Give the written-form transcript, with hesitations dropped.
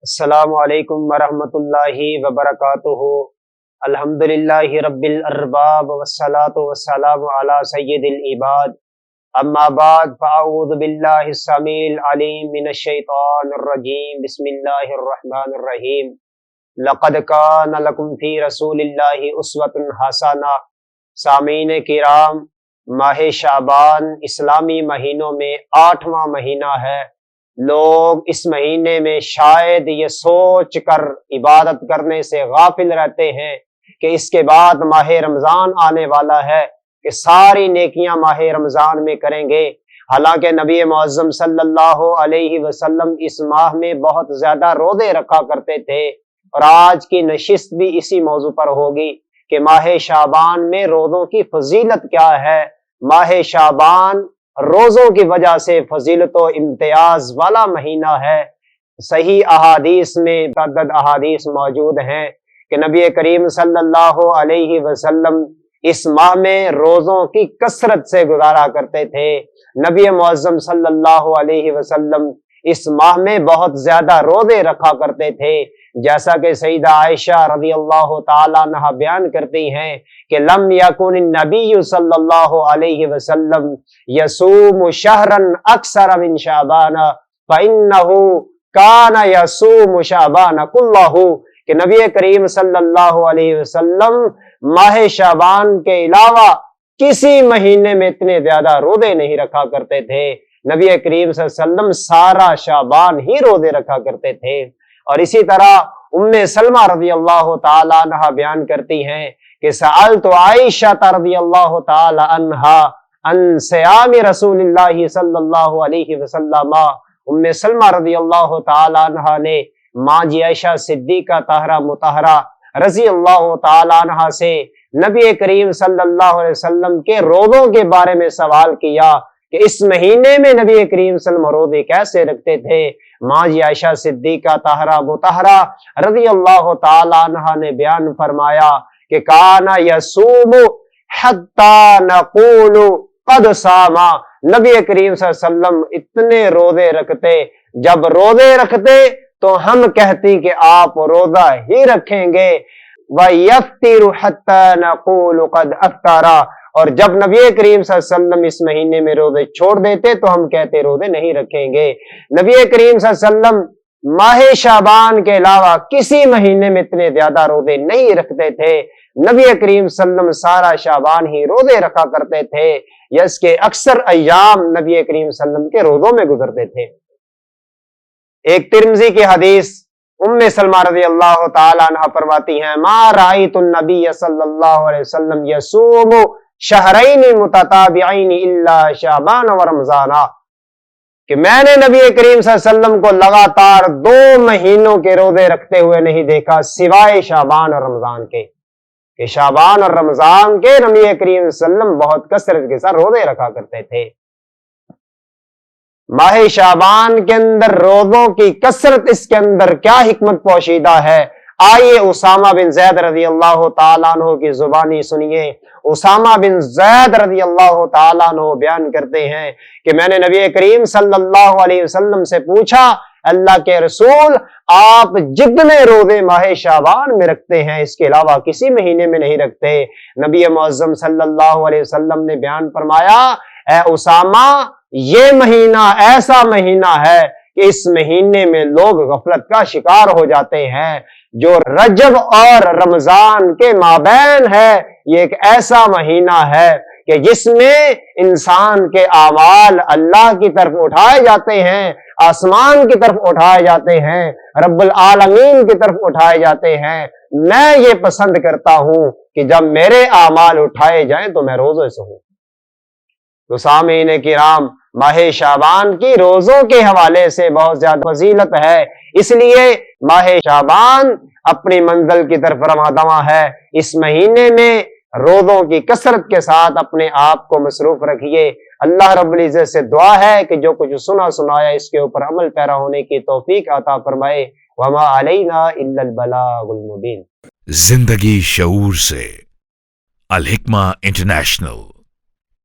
السلام علیکم ورحمۃ اللہ وبرکاتہ۔ الحمدللہ رب الارباب والصلاة والسلام علی سید العباد، اما بعد فاعوذ باللہ السمیع العلیم من الشیطان الرجیم، بسم اللہ الرحمن الرحیم۔ لقد کان لکم فی رسول اللہ اسوۃ حسنہ۔ سامعین کرام، ماہ شعبان اسلامی مہینوں میں 8واں مہینہ ہے۔ لوگ اس مہینے میں شاید یہ سوچ کر عبادت کرنے سے غافل رہتے ہیں کہ اس کے بعد ماہ رمضان آنے والا ہے، کہ ساری نیکیاں ماہ رمضان میں کریں گے۔ حالانکہ نبی معظم صلی اللہ علیہ وسلم اس ماہ میں بہت زیادہ روزے رکھا کرتے تھے، اور آج کی نشست بھی اسی موضوع پر ہوگی کہ ماہ شعبان میں روزوں کی فضیلت کیا ہے۔ ماہ شعبان روزوں کی وجہ سے فضیلت و امتیاز والا مہینہ ہے۔ صحیح احادیث میں متعدد احادیث موجود ہیں کہ نبی کریم صلی اللہ علیہ وسلم اس ماہ میں روزوں کی کثرت سے گزارا کرتے تھے۔ نبی معظم صلی اللہ علیہ وسلم اس ماہ میں بہت زیادہ روزے رکھا کرتے تھے، جیسا کہ سیدہ عائشہ رضی اللہ تعالی عنہا بیان کرتی ہیں کہ لم یکن النبی صلی اللہ علیہ وسلم یصوم شہرا اکثر من شعبان فانہ کان یصوم شعبان کلہ، کہ نبی کریم صلی اللہ علیہ وسلم ماہ شعبان کے علاوہ کسی مہینے میں اتنے زیادہ روزے نہیں رکھا کرتے تھے۔ نبی کریم صلی اللہ علیہ وسلم سارا شعبان ہی روزے رکھا کرتے تھے۔ اور اسی طرح ام سلمہ رضی اللہ تعالی عنہا بیان کرتی ہیں کہ سألت عائشہ رضی اللہ تعالی عنہا عن صیام رسول اللہ صلی اللہ علیہ وسلم۔ ام سلمہ رضی اللہ تعالی عنہا نے ماں جی عائشہ صدیقہ طاہرہ مطہرہ رضی اللہ تعالی عنہا سے نبی کریم صلی اللہ علیہ وسلم کے روزوں کے بارے میں سوال کیا کہ اس مہینے میں نبی کریم صلی اللہ علیہ وسلم روزے کیسے رکھتے تھے۔ ماں جی عائشہ صدیقہ طاہرہ مطہرہ رضی اللہ تعالی عنہا نے بیان فرمایا کہ کانا یصوم حتی نقول قد صاما، نبی کریم صلی اللہ علیہ وسلم اتنے روزے رکھتے، جب روزے رکھتے تو ہم کہتی کہ آپ روزہ ہی رکھیں گے۔ وَيَفْتِرُ حَتَّى نَقُولُ قَدْ أَفْتَرَ، اور جب نبی کریم صلی اللہ علیہ وسلم اس مہینے میں روزے چھوڑ دیتے تو ہم کہتے روزے نہیں رکھیں گے۔ نبی کریم صلی اللہ علیہ وسلم ماہ شعبان کے علاوہ کسی مہینے میں اتنے زیادہ روزے نہیں رکھتے تھے۔ نبی کریم صلی اللہ علیہ وسلم سارا شعبان ہی روزے رکھا کرتے تھے، یا اس کے اکثر ایام نبی کریم صلی اللہ علیہ وسلم کے روزوں میں گزرتے تھے۔ ایک ترمذی کی حدیث ام سلمہ رضی اللہ تعالی عنہ فرماتی ہیں ما رأیت النبی صلی اللہ علیہ وسلم یصوم شہرین متتابعین الا شعبان و رمضان، کہ میں نے نبی کریم صلی اللہ علیہ وسلم کو لگاتار 2 مہینوں کے روزے رکھتے ہوئے نہیں دیکھا سوائے شعبان اور رمضان کے، کہ شعبان اور رمضان کے نبی کریم صلی اللہ علیہ وسلم بہت کثرت کے ساتھ روزے رکھا کرتے تھے۔ ماہ شعبان کے اندر روزوں کی کثرت، اس کے اندر کیا حکمت پوشیدہ ہے؟ آئیے اسامہ بن زید رضی اللہ تعالیٰ عنہ کی زبانی سنیے۔ اسامہ بن زید رضی اللہ تعالیٰ عنہ بیان کرتے ہیں کہ میں نے نبی کریم صلی اللہ علیہ وسلم سے پوچھا اللہ کے رسول، آپ جتنے روزے ماہ شعبان میں رکھتے ہیں اس کے علاوہ کسی مہینے میں نہیں رکھتے؟ نبی معظم صلی اللہ علیہ وسلم نے بیان فرمایا اے اسامہ، یہ مہینہ ایسا مہینہ ہے کہ اس مہینے میں لوگ غفلت کا شکار ہو جاتے ہیں۔ جو رجب اور رمضان کے مابین ہے، یہ ایک ایسا مہینہ ہے کہ جس میں انسان کے اعمال اللہ کی طرف اٹھائے جاتے ہیں، آسمان کی طرف اٹھائے جاتے ہیں، رب العالمین کی طرف اٹھائے جاتے ہیں۔ میں یہ پسند کرتا ہوں کہ جب میرے اعمال اٹھائے جائیں تو میں روزے سے ہوں۔ تو سامعین کرام، ماہ شعبان کی روزوں کے حوالے سے بہت زیادہ فضیلت ہے، اس لیے ماہ شعبان اپنی منزل کی طرف رواں ہے۔ اس مہینے میں روزوں کی کثرت کے ساتھ اپنے آپ کو مصروف رکھیے۔ اللہ رب العزت سے دعا ہے کہ جو کچھ سنایا اس کے اوپر عمل پیرا ہونے کی توفیق عطا فرمائے۔ وما علینا الا البلاغ المبین۔ زندگی شعور سے، الحکمہ انٹرنیشنل۔